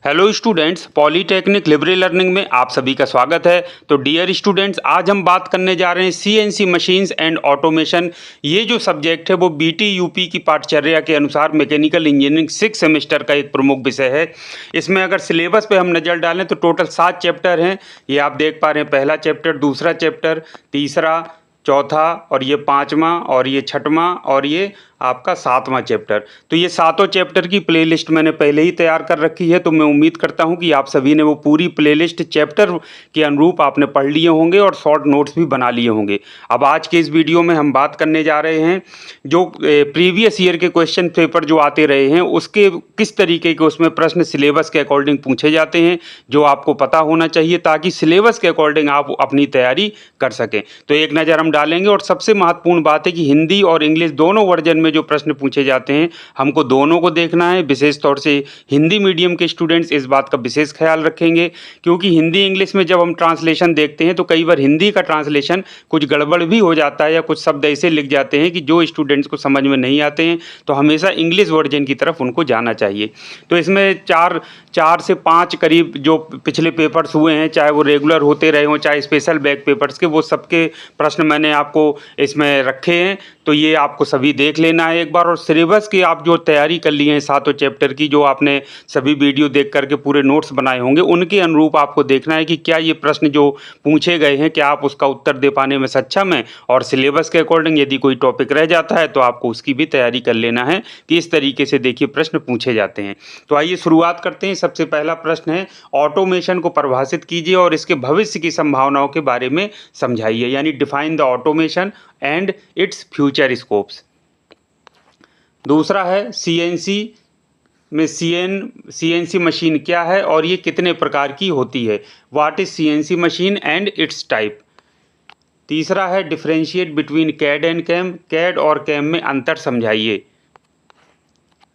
Hello students, polytechnic Libre learning में आप सभी का स्वागत है। तो डियर स्टूडेंट्स, आज हम बात करने जा रहे हैं सीएनसी मशीन्स एंड ऑटोमेशन। ये जो सब्जेक्ट है वो बीटी यूपी की पाठचर्या के अनुसार मैकेनिकल इंजीनियरिंग 6 सेमेस्टर का एक प्रमुख विषय है। इसमें अगर सिलेबस पे हम नज़र डालें तो टोटल 7 चैप्टर हैं। ये आप देख पा रहे हैं, पहला चैप्टर, दूसरा चैप्टर, तीसरा, चौथा और ये पाँचवा और ये छठवां और ये आपका 7वां चैप्टर। तो ये सातों चैप्टर की प्लेलिस्ट मैंने पहले ही तैयार कर रखी है। तो मैं उम्मीद करता हूँ कि आप सभी ने वो पूरी प्लेलिस्ट चैप्टर के अनुरूप आपने पढ़ लिए होंगे और शॉर्ट नोट्स भी बना लिए होंगे। अब आज के इस वीडियो में हम बात करने जा रहे हैं जो प्रीवियस ईयर के क्वेश्चन पेपर जो आते रहे हैं उसके किस तरीके के उसमें प्रश्न सिलेबस के अकॉर्डिंग पूछे जाते हैं, जो आपको पता होना चाहिए ताकि सिलेबस के अकॉर्डिंग आप अपनी तैयारी कर सकें। तो एक नज़र हम डालेंगे। और सबसे महत्वपूर्ण बात है कि हिंदी और इंग्लिश दोनों वर्जन में जो प्रश्न पूछे जाते हैं हमको दोनों को देखना है। विशेष तौर से हिंदी मीडियम के स्टूडेंट्स इस बात का विशेष ख्याल रखेंगे, क्योंकि हिंदी इंग्लिश में जब हम ट्रांसलेशन देखते हैं तो कई बार हिंदी का ट्रांसलेशन कुछ गड़बड़ भी हो जाता है या कुछ शब्द ऐसे लिख जाते हैं कि जो स्टूडेंट्स को समझ में नहीं आते हैं। तो हमेशा इंग्लिश वर्जन की तरफ उनको जाना चाहिए। तो इसमें चार से पाँच करीब जो पिछले पेपर्स हुए हैं, चाहे वो रेगुलर होते रहे हों चाहे स्पेशल बैक पेपर्स के, वो सबके प्रश्न मैंने आपको इसमें रखे हैं। तो ये आपको सभी देख लेना है एक बार। और सिलेबस की आप जो तैयारी कर ली है सातों चैप्टर की, जो आपने सभी वीडियो देख करके पूरे नोट्स बनाए होंगे, उनके अनुरूप आपको देखना है कि क्या ये प्रश्न जो पूछे गए हैं क्या आप उसका उत्तर दे पाने में सक्षम हैं। और सिलेबस के अकॉर्डिंग यदि कोई टॉपिक रह जाता है तो आपको उसकी भी तैयारी कर लेना है कि इस तरीके से देखिए प्रश्न पूछे जाते हैं। तो आइए शुरुआत करते हैं। सबसे पहला प्रश्न है, ऑटोमेशन को परिभाषित कीजिए और इसके भविष्य की संभावनाओं के बारे में समझाइए, यानी define the automation and its future scopes. दूसरा है, सीएनसी में सीएनसी मशीन क्या है और ये कितने प्रकार की होती है। What is CNC machine and its type. तीसरा है, differentiate between CAD and CAM, CAD और कैम में अंतर समझाइए।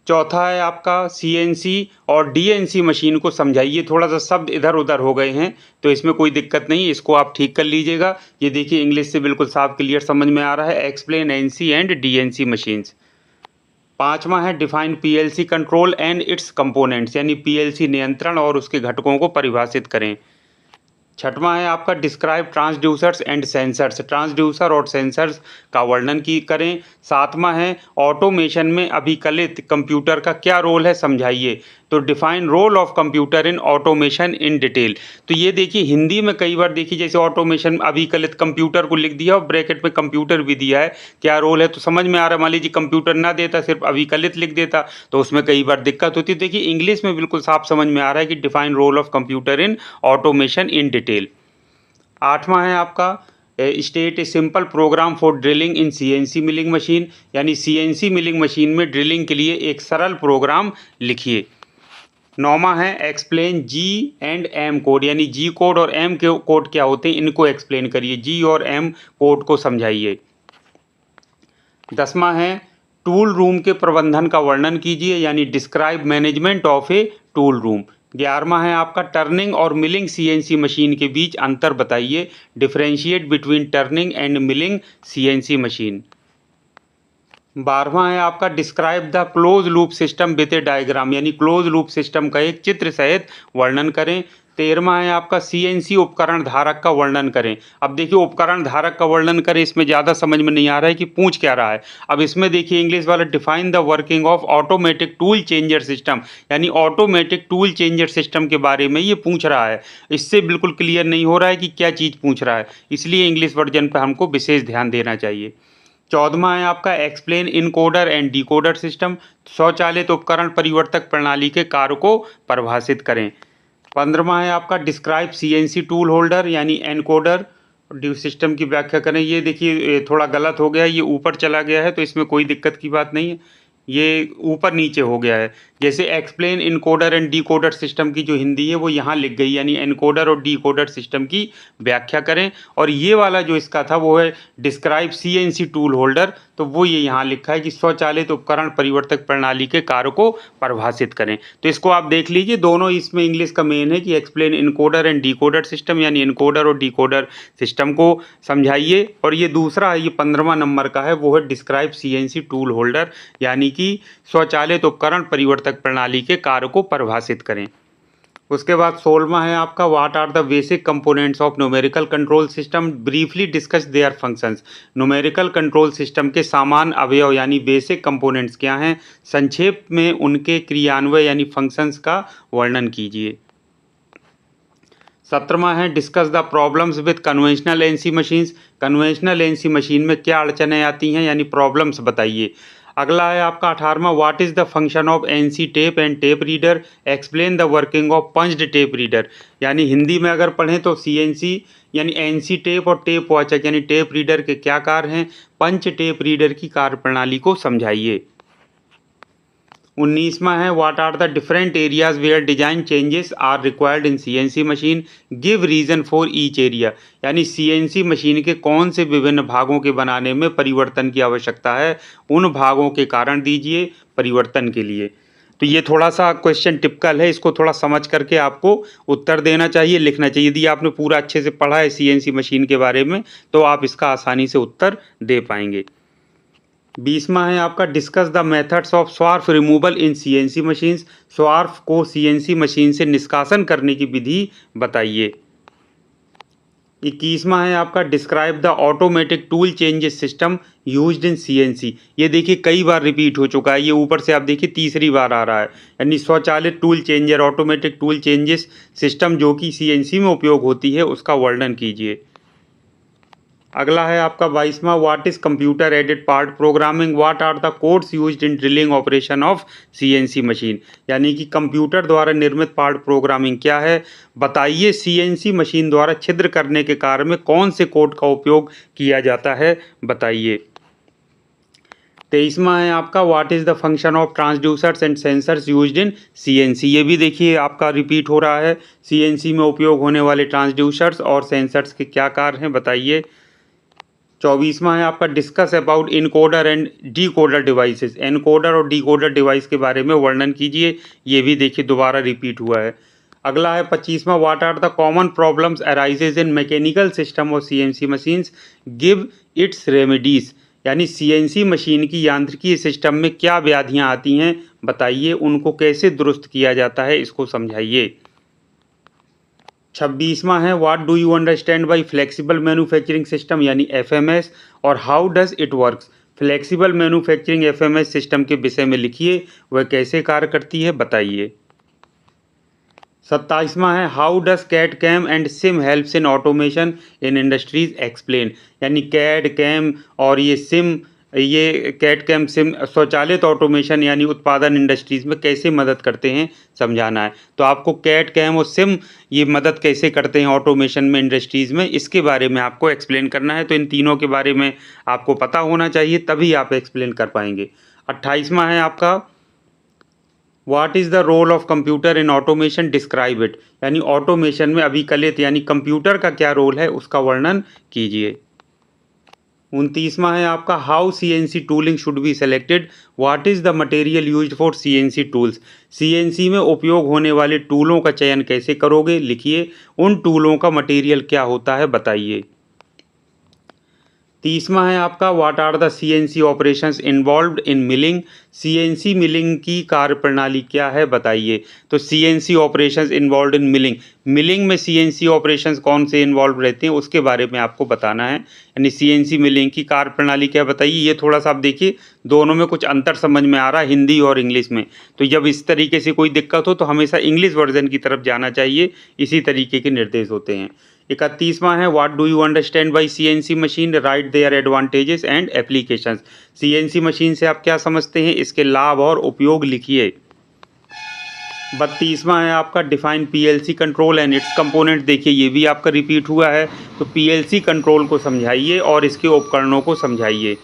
चौथा है आपका, सीएनसी और डीएनसी मशीन को समझाइए। थोड़ा सा शब्द इधर उधर हो गए हैं तो इसमें कोई दिक्कत नहीं, इसको आप ठीक कर लीजिएगा। ये देखिए इंग्लिश से बिल्कुल साफ क्लियर समझ में आ रहा है। Explain NC and DNC machines. पांचवा है, define PLC control and its components, यानी पीएलसी नियंत्रण और उसके घटकों को परिभाषित करें। छठवां है आपका, describe transducers and sensors, transducer और सेंसर्स का वर्णन की करें। सातवां है, ऑटोमेशन में अभिकलित कंप्यूटर का क्या रोल है समझाइए। तो define role of computer in automation in detail. तो ये देखिए हिंदी में कई बार देखिए जैसे ऑटोमेशन अभिकलित कंप्यूटर को लिख दिया और ब्रैकेट में कंप्यूटर भी दिया है, क्या रोल है तो समझ में आ रहा है। मान लीजिए कंप्यूटर ना देता, सिर्फ अभिकलित लिख देता तो उसमें कई बार दिक्कत होती है। देखिए इंग्लिश में बिल्कुल साफ समझ में आ रहा है कि define role of computer in automation in detail. आठवां है आपका, state a simple program for drilling in CNC milling machine, यानी सीएनसी मिलिंग मशीन में ड्रिलिंग के लिए एक सरल प्रोग्राम लिखिए। नौवां है, explain G and M code, यानी जी कोड और एम के कोड क्या होते हैं इनको एक्सप्लेन करिए, जी और एम कोड को समझाइए। 10वां है, टूल रूम के प्रबंधन का वर्णन कीजिए, यानी describe management of a tool room. 11वां है आपका, टर्निंग और मिलिंग सीएनसी मशीन के बीच अंतर बताइए, differentiate between turning and milling CNC machine. 12वां है आपका, describe the close loop system with a diagram, यानी क्लोज लूप सिस्टम का एक चित्र सहित वर्णन करें। 13वां है आपका, सीएनसी उपकरण धारक का वर्णन करें। अब देखिए उपकरण धारक का वर्णन करें, इसमें ज़्यादा समझ में नहीं आ रहा है कि पूछ क्या रहा है। अब इसमें देखिए इंग्लिश वाला, define the working of automatic tool changer system, यानी ऑटोमेटिक टूल चेंजर सिस्टम के बारे में ये पूछ रहा है। इससे बिल्कुल क्लियर नहीं हो रहा है कि क्या चीज़ पूछ रहा है, इसलिए इंग्लिश वर्जन पर हमको विशेष ध्यान देना चाहिए। 14वां है आपका, explain encoder and decoder system, स्वचालित उपकरण परिवर्तक प्रणाली के कार्य को परिभाषित करें। 15वां है आपका, डिस्क्राइब सीएनसी टूल होल्डर, यानी एनकोडर ड्यू सिस्टम की व्याख्या करें। ये देखिए थोड़ा गलत हो गया, ये ऊपर चला गया है तो इसमें कोई दिक्कत की बात नहीं है, ये ऊपर नीचे हो गया है। जैसे explain encoder and decoder system की जो हिंदी है वो यहाँ लिख गई, यानी एनकोडर और डिकोडर सिस्टम की व्याख्या करें। और ये वाला जो इसका था वो है डिस्क्राइब सीएनसी टूल होल्डर, तो वो ये यहाँ लिखा है कि स्वचालित उपकरण परिवर्तक प्रणाली के कार्य को परिभाषित करें। तो इसको आप देख लीजिए, दोनों इसमें इंग्लिश का मेन है कि explain encoder and decoder system, यानी इनकोडर और डिकोडर सिस्टम को समझाइए। और ये दूसरा है, ये 15वां नंबर का है, वो है डिस्क्राइब सीएनसी टूल होल्डर, यानी कि स्वचालित उपकरण परिवर्तक प्रणाली के कार्य को परिभाषित करें। उसके बाद 16वां है आपका what are the basic components of numerical control system, briefly discuss their functions. Numerical control system के सामान्य अवयव यानी बेसिक कंपोनेंट्स क्या हैं, संक्षेप में उनके क्रियान्वय यानी फंक्शंस का वर्णन कीजिए। 17वां है discuss the problems with conventional NC machines. Conventional NC machine में क्या अड़चनें आती हैं यानी प्रॉब्लम्स बताइए। अगला है आपका 18वां what is the function of NC tape and tape reader, explain the working of punched tape reader. यानी हिंदी में अगर पढ़ें तो सीएनसी यानी एनसी टेप और टेप वाचक यानी टेप रीडर के क्या कार्य हैं, पंच टेप रीडर की कार्यप्रणाली को समझाइए। 19वां है what are the different areas where design changes are required in CNC machine, give reason for each area. यानी सीएनसी मशीन के कौन से विभिन्न भागों के बनाने में परिवर्तन की आवश्यकता है, उन भागों के कारण दीजिए परिवर्तन के लिए। तो ये थोड़ा सा क्वेश्चन टिपिकल है, इसको थोड़ा समझ करके आपको उत्तर देना चाहिए, लिखना चाहिए। यदि आपने पूरा अच्छे से पढ़ा है सीएनसी मशीन के बारे में तो आप इसका आसानी से उत्तर दे पाएंगे। 20वां है आपका discuss the methods of swarf removal in CNC machines. Swarf को सीएनसी मशीन से निष्कासन करने की विधि बताइए। 21वां है आपका describe the automatic tool changes system used in CNC. ये देखिए कई बार रिपीट हो चुका है, ये ऊपर से आप देखिए तीसरी बार आ रहा है। यानी स्वचालित tool changer automatic tool changes system जो कि सीएनसी में उपयोग होती है उसका वर्णन कीजिए। अगला है आपका 22वां what is computer aided part programming, what are the codes used in drilling operation of CNC machine. यानी कि कंप्यूटर द्वारा निर्मित पार्ट प्रोग्रामिंग क्या है, बताइए सीएनसी मशीन द्वारा छिद्र करने के कार्य में कौन से कोड का उपयोग किया जाता है बताइए। 23वां है आपका what is the function of transducers and sensors used in CNC. ये भी देखिए आपका रिपीट हो रहा है, सीएनसी में उपयोग होने वाले ट्रांसड्यूसर्स और सेंसर्स के क्या कार्य हैं बताइए। 24वां है आपका discuss about encoder and decoder devices. Encoder और डीकोडर डिवाइस के बारे में वर्णन कीजिए, ये भी देखिए दोबारा रिपीट हुआ है। अगला है 25वां what are the common problems arises in mechanical system और CNC machines, give its remedies. यानी सीएनसी मशीन की यांत्रिकीय सिस्टम में क्या व्याधियां आती हैं बताइए, उनको कैसे दुरुस्त किया जाता है इसको समझाइए। 26वां है what do you understand bye flexible manufacturing system यानी एफएमएस और how does it works. Flexible manufacturing FMS system के विषय में लिखिए, वह कैसे कार्य करती है बताइए। 27वां है how does CAD CAM and CIM helps in automation in industries explain. यानी कैड कैम और ये सिम, ये कैड कैम सिम स्वचालित ऑटोमेशन यानी उत्पादन इंडस्ट्रीज़ में कैसे मदद करते हैं समझाना है। तो आपको कैड कैम और सिम ये मदद कैसे करते हैं ऑटोमेशन में इंडस्ट्रीज़ में, इसके बारे में आपको एक्सप्लेन करना है। तो इन तीनों के बारे में आपको पता होना चाहिए, तभी आप एक्सप्लेन कर पाएंगे। 28वां है आपका what is the role of computer in automation, describe it. यानी ऑटोमेशन में अभिकलित यानी कंप्यूटर का क्या रोल है उसका वर्णन कीजिए। 29वां है आपका how CNC tooling should be selected, what is the material used for CNC tools. CNC में उपयोग होने वाले टूलों का चयन कैसे करोगे लिखिए, उन टूलों का मटेरियल क्या होता है बताइए। 30वां है आपका what are the CNC operations involved in milling. CNC milling की कार्यप्रणाली क्या है बताइए। तो CNC operations involved in milling, milling में सीएनसी ऑपरेशंस कौन से इन्वॉल्व रहते हैं उसके बारे में आपको बताना है। यानी सीएनसी मिलिंग की कार्यप्रणाली क्या बताइए। ये थोड़ा सा आप देखिए दोनों में कुछ अंतर समझ में आ रहा है हिंदी और इंग्लिश में, तो जब इस तरीके से कोई दिक्कत हो तो हमेशा इंग्लिश वर्जन की तरफ जाना चाहिए, इसी तरीके के निर्देश होते हैं। 31वां है what do you understand by CNC machine, write their advantages and applications. CNC machine से आप क्या समझते हैं, इसके लाभ और उपयोग लिखिए। 32वां है आपका define PLC control and it's component. देखिए ये भी आपका रिपीट हुआ है, तो पीएलसी कंट्रोल को समझाइए और इसके उपकरणों को समझाइए।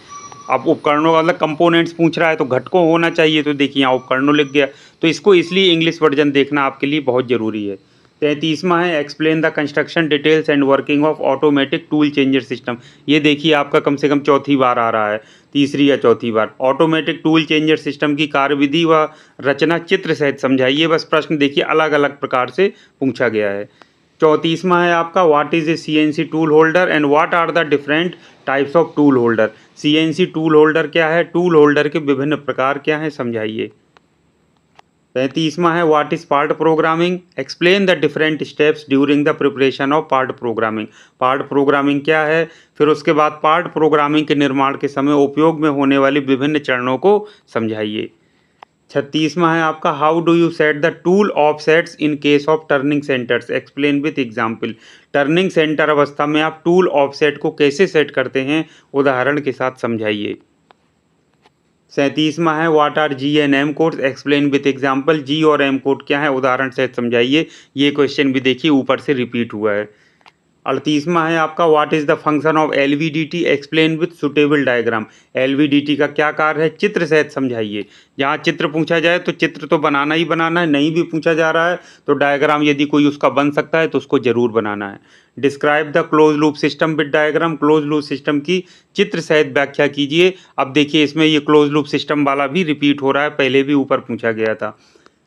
अब उपकरणों का मतलब कंपोनेंट्स पूछ रहा है तो घटकों होना चाहिए, तो देखिए यहाँ उपकरणों लिख गया, तो इसको इसलिए इंग्लिश वर्जन देखना आपके लिए बहुत ज़रूरी है। 33वां है explain the construction details and working of automatic tool changer system. ये देखिए आपका कम से कम चौथी बार आ रहा है, तीसरी या चौथी बार। ऑटोमेटिक टूल चेंजर सिस्टम की कार्यविधि व रचना चित्र सहित समझाइए। बस प्रश्न देखिए अलग अलग प्रकार से पूछा गया है। 34वां है आपका what is a CNC tool holder and what are the different types of tool holder. CNC tool holder क्या है, टूल होल्डर के विभिन्न प्रकार क्या हैं समझाइए। 35वां है what is part programming, explain the different steps during the preparation of part programming. Part programming क्या है, फिर उसके बाद पार्ट प्रोग्रामिंग के निर्माण के समय उपयोग में होने वाली विभिन्न चरणों को समझाइए। 36वां है आपका how do you set the tool offsets in case of turning centres, explain with example. Turning centre अवस्था में आप टूल ऑफसेट को कैसे सेट करते हैं, उदाहरण के साथ समझाइए। 37वां है what are G and M codes, explain with example. G और एम कोड क्या है, उदाहरण से समझाइए। ये क्वेश्चन भी देखिए ऊपर से रिपीट हुआ है। 38वां है आपका what is the function of LVDT, explain with suitable diagram. LVDT का क्या कार्य है, चित्र सहित समझाइए। जहाँ चित्र पूछा जाए तो चित्र तो बनाना ही बनाना है, नहीं भी पूछा जा रहा है तो डायग्राम यदि कोई उसका बन सकता है तो उसको जरूर बनाना है। Describe the close loop system with diagram, close loop system की चित्र सहित व्याख्या कीजिए। अब देखिए इसमें ये क्लोज लूप सिस्टम वाला भी रिपीट हो रहा है, पहले भी ऊपर पूछा गया था।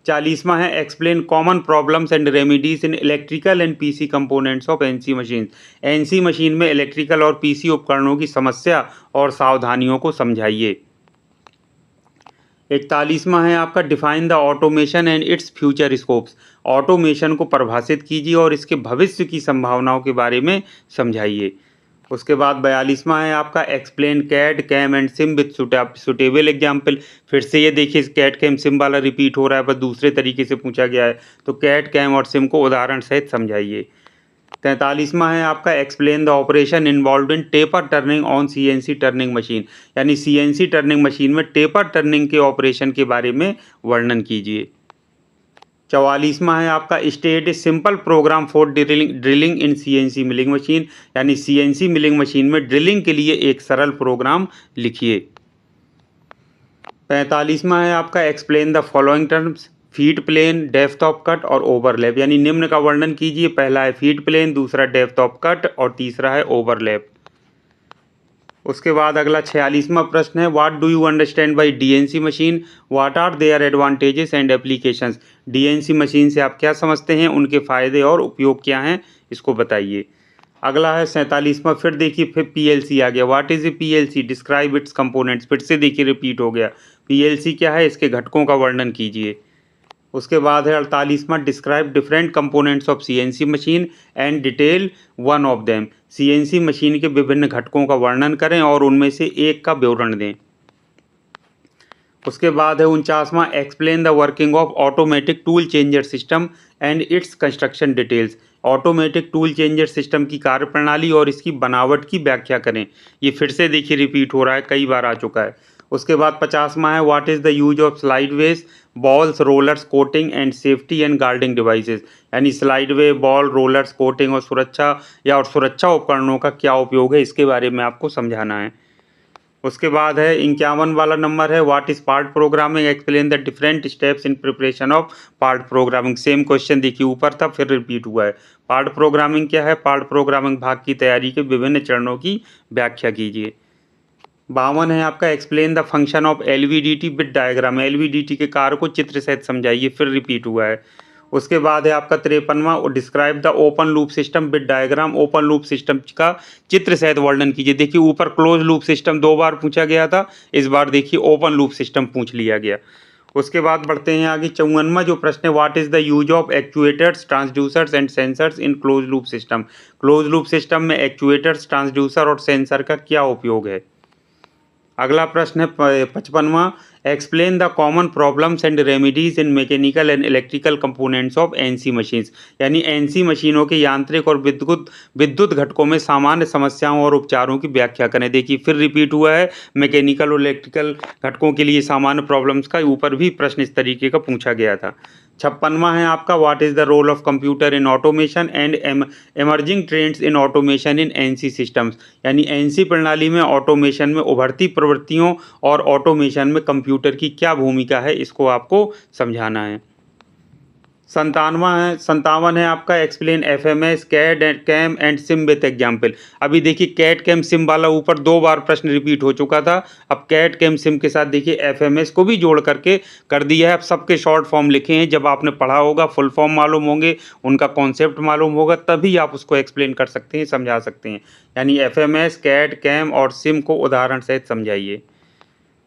40वां है explain common problems and remedies in electrical and PC components of NC machine. NC machine में इलेक्ट्रिकल और पीसी उपकरणों की समस्या और सावधानियों को समझाइए। 41वां है आपका define the automation and its future scopes. Automation को परिभाषित कीजिए और इसके भविष्य की संभावनाओं के बारे में समझाइए। उसके बाद 42वां है आपका explain CAD CAM and CIM with suitable example. फिर से ये देखिए कैड कैम सिम वाला रिपीट हो रहा है, बस दूसरे तरीके से पूछा गया है, तो कैड कैम और सिम को उदाहरण सहित समझाइए। 43वां है आपका explain the operation involve in taper turning on CNC turning machine, यानी सीएनसी टर्निंग मशीन में टेपर टर्निंग के ऑपरेशन के बारे में वर्णन कीजिए। 44वां है आपका state a simple program for drilling in CNC milling machine, यानी सीएनसी मिलिंग मशीन में ड्रिलिंग के लिए एक सरल प्रोग्राम लिखिए। 45वां है आपका explain the following terms feed plane, depth of cut और ओवरलैप, यानी निम्न का वर्णन कीजिए। पहला है फीड प्लेन, दूसरा डेप्थ ऑफ कट और तीसरा है ओवरलैप। उसके बाद अगला 46वां प्रश्न है what do you understand by DNC machine, what are their advantages and applications. DNC machine से आप क्या समझते हैं, उनके फ़ायदे और उपयोग क्या हैं, इसको बताइए। अगला है 47वां, फिर देखिए फिर पीएलसी आ गया। What is A PLC, describe it's components. फिर से देखिए रिपीट हो गया, पीएलसी क्या है, इसके घटकों का वर्णन कीजिए। उसके बाद है 48वां describe different components of CNC machine and detail one of them. CNC machine के विभिन्न घटकों का वर्णन करें और उनमें से एक का विवरण दें। उसके बाद है 49वां explain the working of automatic tool changer system and its construction details. Automatic tool changer system की कार्यप्रणाली और इसकी बनावट की व्याख्या करें। ये फिर से देखिए रिपीट हो रहा है, कई बार आ चुका है। उसके बाद 50वां है what is the use of slide ways, balls, rollers, coating and safety and guarding devices, यानी slide way, ball, rollers, coating और सुरक्षा उपकरणों का क्या उपयोग है, इसके बारे में आपको समझाना है। उसके बाद है 51 वाला नंबर है what is part programming, explain the different steps in preparation of part programming. Same question देखिए ऊपर था फिर रिपीट हुआ है। पार्ट प्रोग्रामिंग क्या है, पार्ट प्रोग्रामिंग भाग की तैयारी के विभिन्न चरणों की व्याख्या कीजिए। 52 है आपका explain the function of LVDT with diagram. LVDT के कार्य को चित्र सहित समझाइए, फिर रिपीट हुआ है। उसके बाद है आपका 53वां describe the open loop system with diagram. Open loop system का चित्र सहित वर्णन कीजिए। देखिए ऊपर क्लोज लूप सिस्टम 2 बार पूछा गया था, इस बार देखिए ओपन लूप सिस्टम पूछ लिया गया। उसके बाद बढ़ते हैं आगे 54वां जो प्रश्न है what is the use of actuators, transducers and sensors in close loop system. Close loop system में एक्चुएटर्स, ट्रांसड्यूसर और सेंसर का क्या उपयोग है। अगला प्रश्न है 55वां explain the common problems and remedies in mechanical and electrical components of NC machines, यानी एनसी मशीनों के यांत्रिक और विद्युत घटकों में सामान्य समस्याओं और उपचारों की व्याख्या करें। देखिए फिर रिपीट हुआ है, मैकेनिकल और इलेक्ट्रिकल घटकों के लिए सामान्य प्रॉब्लम्स का ऊपर भी प्रश्न इस तरीके का पूछा गया था। 56वां है आपका what is the role of computer in automation and emerging trends in automation in NC systems, यानी एनसी प्रणाली में ऑटोमेशन में उभरती प्रवृत्तियों और ऑटोमेशन में कंप्यूटर की क्या भूमिका है, इसको आपको समझाना है। 57 है आपका explain FMS, CAD and CAM and CIM with example. अभी देखिए कैड कैम सिम वाला ऊपर 2 बार प्रश्न रिपीट हो चुका था, अब कैड कैम सिम के साथ देखिए एफएमएस को भी जोड़ करके कर दिया है। अब सबके शॉर्ट फॉर्म लिखे हैं, जब आपने पढ़ा होगा फुल फॉर्म मालूम होंगे, उनका कॉन्सेप्ट मालूम होगा, तभी आप उसको एक्सप्लेन कर सकते हैं, समझा सकते हैं। यानी एफएमएस, कैड, कैम और सिम को उदाहरण सहित समझाइए।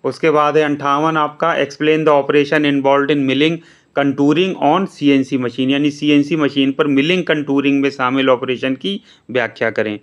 उसके बाद है 58 आपका explain the operation involve in milling contouring on CNC machine, यानी सीएनसी मशीन पर मिलिंग कंटूरिंग में शामिल ऑपरेशन की व्याख्या करें।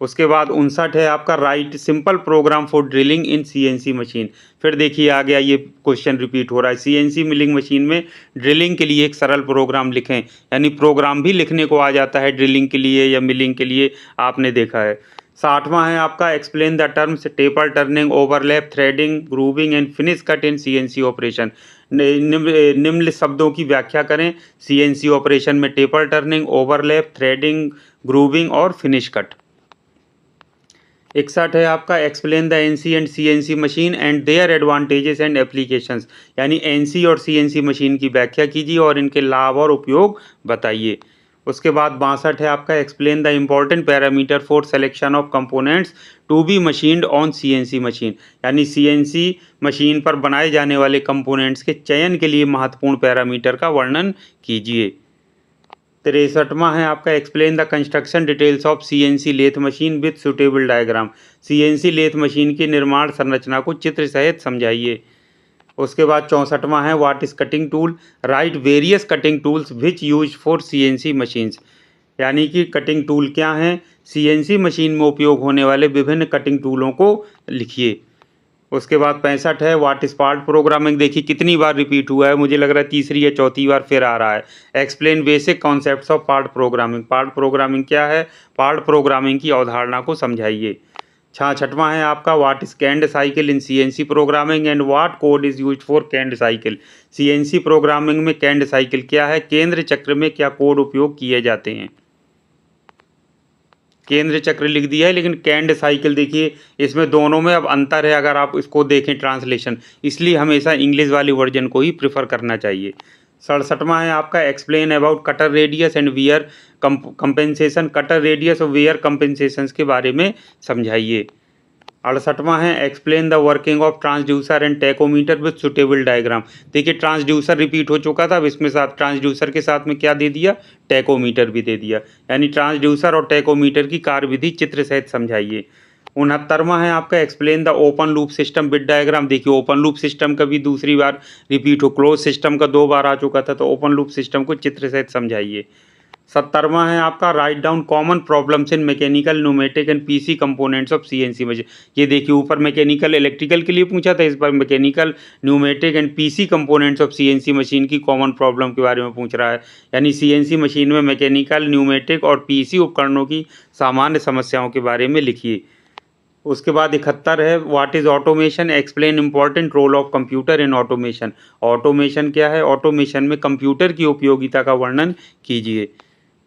उसके बाद 59 है आपका write simple program for drilling in CNC machine. फिर देखिए आ गया ये क्वेश्चन रिपीट हो रहा है, सीएनसी मिलिंग मशीन में ड्रिलिंग के लिए एक सरल प्रोग्राम लिखें, यानी प्रोग्राम भी लिखने को आ जाता है ड्रिलिंग के लिए या मिलिंग के लिए, आपने देखा है। 60वां है आपका explain the terms taper turning, overlap, threading, grooving and finish cut in CNC operation. निम्न शब्दों की व्याख्या करें सीएनसी ऑपरेशन में taper turning, overlap, threading, grooving और फिनिश कट। 61 है आपका explain the NC and CNC machine and their advantages and applications, यानी एनसी और सीएनसी मशीन की व्याख्या कीजिए और इनके लाभ और उपयोग बताइए। उसके बाद 62 है आपका explain the important parameter for selection of components to be machined on CNC machine, यानी सीएनसी मशीन पर बनाए जाने वाले कंपोनेंट्स के चयन के लिए महत्वपूर्ण पैरामीटर का वर्णन कीजिए। 63वां है आपका explain the construction details of CNC lathe machine with suitable diagram, CNC lathe machine की निर्माण संरचना को चित्र सहित समझाइए। उसके बाद 64वां है what is cutting tool, right various cutting tools which use for CNC machines, यानी कि कटिंग टूल क्या हैं, सीएनसी मशीन में उपयोग होने वाले विभिन्न कटिंग टूलों को लिखिए। उसके बाद 65 है व्हाट इज पार्ट प्रोग्रामिंग, देखिए कितनी बार रिपीट हुआ है, मुझे लग रहा है तीसरी या चौथी बार फिर आ रहा है। Explain basic concepts of part programming, part programming क्या है, पार्ट प्रोग्रामिंग की अवधारणा को समझाइए। 66वां है आपका what is canned cycle in CNC programming and what code is used for canned cycle, CNC programming में कैंड साइकिल क्या है, केंद्र चक्र में क्या कोड उपयोग किए जाते हैं। केंद्र चक्र लिख दिया है, लेकिन कैंड साइकिल देखिए इसमें दोनों में अब अंतर है, अगर आप इसको देखें ट्रांसलेशन, इसलिए हमेशा इंग्लिश वाली वर्जन को ही प्रेफर करना चाहिए। 67वां है आपका explain about cutter radius and wear compensation, cutter radius और वियर कंपेंसेशंस के बारे में समझाइए। 68वां है explain the working of transducer and tachometer with suitable diagram, देखिए ट्रांसड्यूसर रिपीट हो चुका था, अब इसमें साथ ट्रांसड्यूसर के साथ में क्या दे दिया, टैकोमीटर भी दे दिया, यानी ट्रांसड्यूसर और टैकोमीटर की कार्यविधि चित्र सहित समझाइए। 69वां है आपका explain the open loop system with diagram, देखिए ओपन लूप सिस्टम का भी दूसरी बार रिपीट हो, क्लोज सिस्टम का 2 बार आ चुका था, तो ओपन लूप सिस्टम को चित्र सहित समझाइए। 70वां है आपका write down common problems in mechanical, pneumatic and PC components of CNC machine, ये देखिए ऊपर मैकेनिकल इलेक्ट्रिकल के लिए पूछा था, इस बार mechanical, pneumatic and PC components of CNC machine की कॉमन प्रॉब्लम के बारे में पूछ रहा है, यानी सीएनसी मशीन में मैकेनिकल, न्यूमेटिक और पीसी उपकरणों की सामान्य समस्याओं के बारे में लिखिए। उसके बाद 71 है what is automation, explain important role of computer in automation, automation क्या है, ऑटोमेशन में कंप्यूटर की उपयोगिता का वर्णन कीजिए।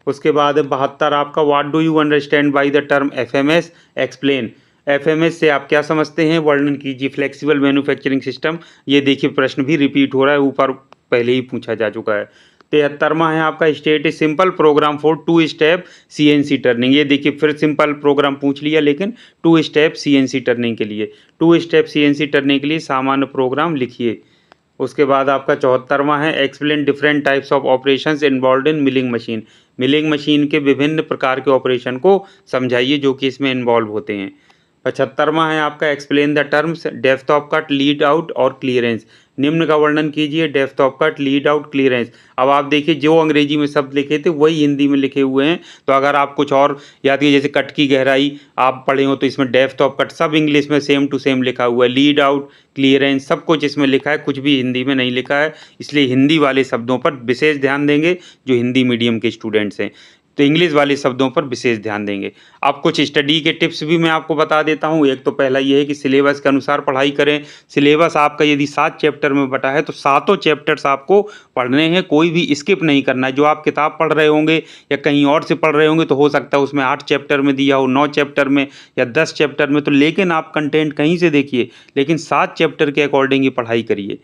उसके बाद 72 आपका what do you understand by the term FMS, explain, FMS से आप क्या समझते हैं, वर्णन कीजिए। फ्लेक्सिबल मैन्युफैक्चरिंग सिस्टम, ये देखिए प्रश्न भी रिपीट हो रहा है, ऊपर पहले ही पूछा जा चुका है। 73वां है आपका state is simple program for 2 step CNC turning, ये देखिए फिर सिंपल प्रोग्राम पूछ लिया, लेकिन 2 स्टेप सीएनसी टर्निंग के लिए, 2 स्टेप सीएनसी टर्निंग के लिए सामान्य प्रोग्राम लिखिए। उसके बाद आपका 74वां है explain different types of operations involved in milling machine, milling machine के विभिन्न प्रकार के ऑपरेशन को समझाइए जो कि इसमें इन्वॉल्व होते हैं। 75वां है आपका explain the terms depth of cut, lead out और क्लियरेंस, निम्न का वर्णन कीजिए, depth of cut, lead out, clearance. अब आप देखिए जो अंग्रेजी में शब्द लिखे थे वही हिंदी में लिखे हुए हैं, तो अगर आप कुछ और याद कीजिए, जैसे कट की गहराई आप पढ़े हो तो इसमें डेप्थ ऑफ कट सब इंग्लिश में सेम टू सेम लिखा हुआ है, लीड आउट, क्लियरेंस सब कुछ इसमें लिखा है, कुछ भी हिंदी में नहीं लिखा है, इसलिए हिंदी वाले शब्दों पर विशेष ध्यान देंगे जो हिंदी मीडियम के स्टूडेंट्स हैं, तो इंग्लिश वाले शब्दों पर विशेष ध्यान देंगे। अब कुछ स्टडी के टिप्स भी मैं आपको बता देता हूँ। एक तो पहला ये है कि सिलेबस के अनुसार पढ़ाई करें। सिलेबस आपका यदि 7 चैप्टर में बटा है तो सातों चैप्टर्स आपको पढ़ने हैं, कोई भी स्किप नहीं करना है। जो आप किताब पढ़ रहे होंगे या कहीं और से पढ़ रहे होंगे तो हो सकता है उसमें 8 चैप्टर में दिया हो, 9 चैप्टर में या 10 चैप्टर में, तो लेकिन आप कंटेंट कहीं से देखिए, लेकिन 7 चैप्टर के अकॉर्डिंग ही पढ़ाई करिए।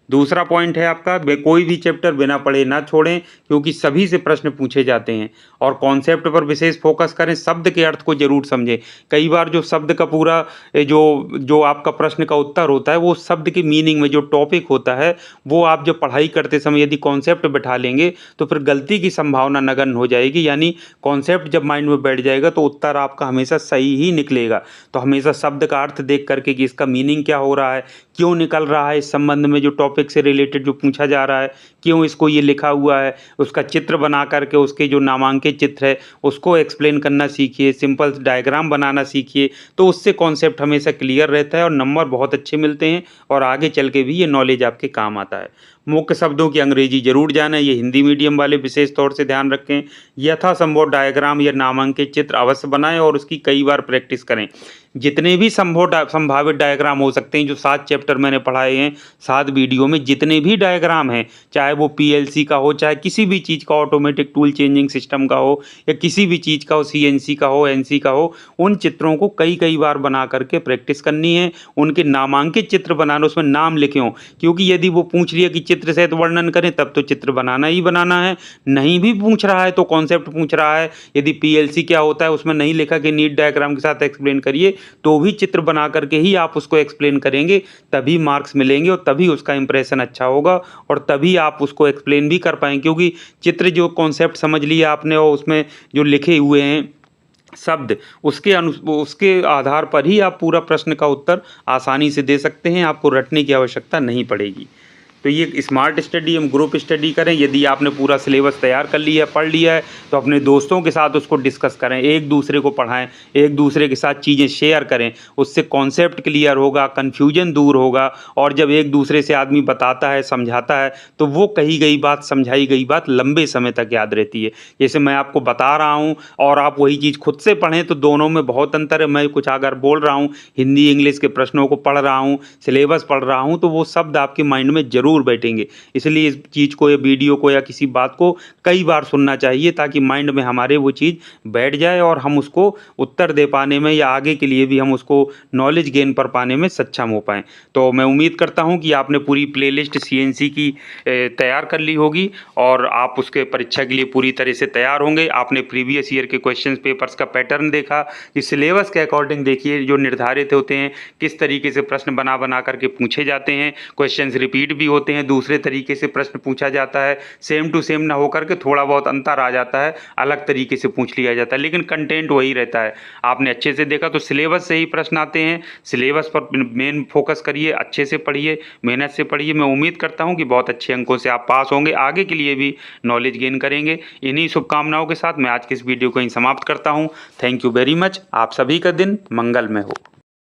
दूसरा पॉइंट है आपका कोई भी चैप्टर बिना पढ़े ना छोड़ें, क्योंकि सभी से प्रश्न पूछे जाते हैं, और कॉन्सेप्ट पर विशेष फोकस करें, शब्द के अर्थ को जरूर समझें। कई बार जो शब्द का पूरा जो आपका प्रश्न का उत्तर होता है वो शब्द की मीनिंग में जो टॉपिक होता है वो आप जब पढ़ाई करते समय यदि कॉन्सेप्ट बैठा लेंगे तो फिर गलती की संभावना नगण्य हो जाएगी, यानी कॉन्सेप्ट जब माइंड में बैठ जाएगा तो उत्तर आपका हमेशा सही ही निकलेगा। तो हमेशा शब्द का अर्थ देख करके कि इसका मीनिंग क्या हो रहा है, क्यों निकल रहा है, इस संबंध में जो टॉपिक टॉपिक से रिलेटेड जो पूछा जा रहा है, क्यों इसको ये लिखा हुआ है, उसका चित्र बना करके उसके जो नामांकित चित्र है उसको एक्सप्लेन करना सीखिए, सिंपल डायग्राम बनाना सीखिए। तो उससे कॉन्सेप्ट हमेशा क्लियर रहता है और नंबर बहुत अच्छे मिलते हैं और आगे चल के भी ये नॉलेज आपके काम आता है। मुख्य शब्दों की अंग्रेजी जरूर जानें, ये हिंदी मीडियम वाले विशेष तौर से ध्यान रखें। यथासंभव डायग्राम या नामांकित चित्र अवश्य बनाएं और उसकी कई बार प्रैक्टिस करें। जितने भी संभावित डायग्राम हो सकते हैं, जो 7 चैप्टर मैंने पढ़ाए हैं, 7 वीडियो में जितने भी डायग्राम हैं, चाहे वो पीएलसी का हो, चाहे किसी भी चीज़ का, ऑटोमेटिक टूल चेंजिंग सिस्टम का हो या किसी भी चीज़ का हो, सीएनसी का हो, एनसी का हो, उन चित्रों को कई बार बना करके प्रैक्टिस करनी है। उनके नामांकित चित्र बनाना, उसमें नाम लिखे हों, क्योंकि यदि वो पूछ लिया कि चित्र सहित वर्णन करें तब तो चित्र बनाना ही बनाना है। नहीं भी पूछ रहा है तो कॉन्सेप्ट पूछ रहा है, यदि पीएलसी क्या होता है उसमें नहीं लिखा कि नीट डायग्राम के साथ एक्सप्लेन करिए, तो भी चित्र बना करके ही आप उसको एक्सप्लेन करेंगे, तभी मार्क्स मिलेंगे और तभी उसका इंप्रेशन अच्छा होगा और तभी आप उसको एक्सप्लेन भी कर पाएंगे। क्योंकि चित्र जो कॉन्सेप्ट समझ लिया आपने और उसमें जो लिखे हुए हैं शब्द, उसके आधार पर ही आप पूरा प्रश्न का उत्तर आसानी से दे सकते हैं, आपको रटने की आवश्यकता नहीं पड़ेगी। तो ये स्मार्ट स्टडी, हम ग्रुप स्टडी करें। यदि आपने पूरा सिलेबस तैयार कर लिया है, पढ़ लिया है, तो अपने दोस्तों के साथ उसको डिस्कस करें, एक दूसरे को पढ़ाएं, एक दूसरे के साथ चीज़ें शेयर करें। उससे कॉन्सेप्ट क्लियर होगा, कन्फ्यूजन दूर होगा और जब एक दूसरे से आदमी बताता है, समझाता है, तो वो कही गई बात, समझाई गई बात लंबे समय तक याद रहती है। जैसे मैं आपको बता रहा हूँ और आप वही चीज़ खुद से पढ़ें तो दोनों में बहुत अंतर है। मैं कुछ अगर बोल रहा हूँ, हिंदी इंग्लिश के प्रश्नों को पढ़ रहा हूँ, सिलेबस पढ़ रहा हूँ, तो वो शब्द आपके माइंड में जरूर बैठेंगे। इसलिए इस चीज़ को या वीडियो को या किसी बात को कई बार सुनना चाहिए ताकि माइंड में हमारे वो चीज़ बैठ जाए और हम उसको उत्तर दे पाने में या आगे के लिए भी हम उसको नॉलेज गेन कर पाने में सक्षम हो पाएँ। तो मैं उम्मीद करता हूँ कि आपने पूरी प्लेलिस्ट सीएनसी की तैयार कर ली होगी और आप उसके परीक्षा के लिए पूरी तरह से तैयार होंगे। आपने प्रीवियस ईयर के क्वेश्चन पेपर्स का पैटर्न देखा कि सिलेबस के अकॉर्डिंग देखिए जो निर्धारित होते हैं किस तरीके से प्रश्न बना करके पूछे जाते हैं। क्वेश्चंस रिपीट भी होते हैं, दूसरे तरीके से प्रश्न पूछा जाता है, सेम टू सेम ना होकर के थोड़ा बहुत अंतर आ जाता है, अलग तरीके से पूछ लिया जाता है, लेकिन कंटेंट वही रहता है। आपने अच्छे से देखा तो सिलेबस से ही प्रश्न आते हैं, सिलेबस पर मेन फोकस करिए, अच्छे से पढ़िए, मेहनत से पढ़िए। मैं उम्मीद करता हूँ कि बहुत अच्छे अंकों से आप पास होंगे, आगे के लिए भी नॉलेज गेन करेंगे। इन्हीं शुभकामनाओं के साथ मैं आज की इस वीडियो को यहीं समाप्त करता हूँ। Thank you very much. आप सभी का दिन मंगलमय हो।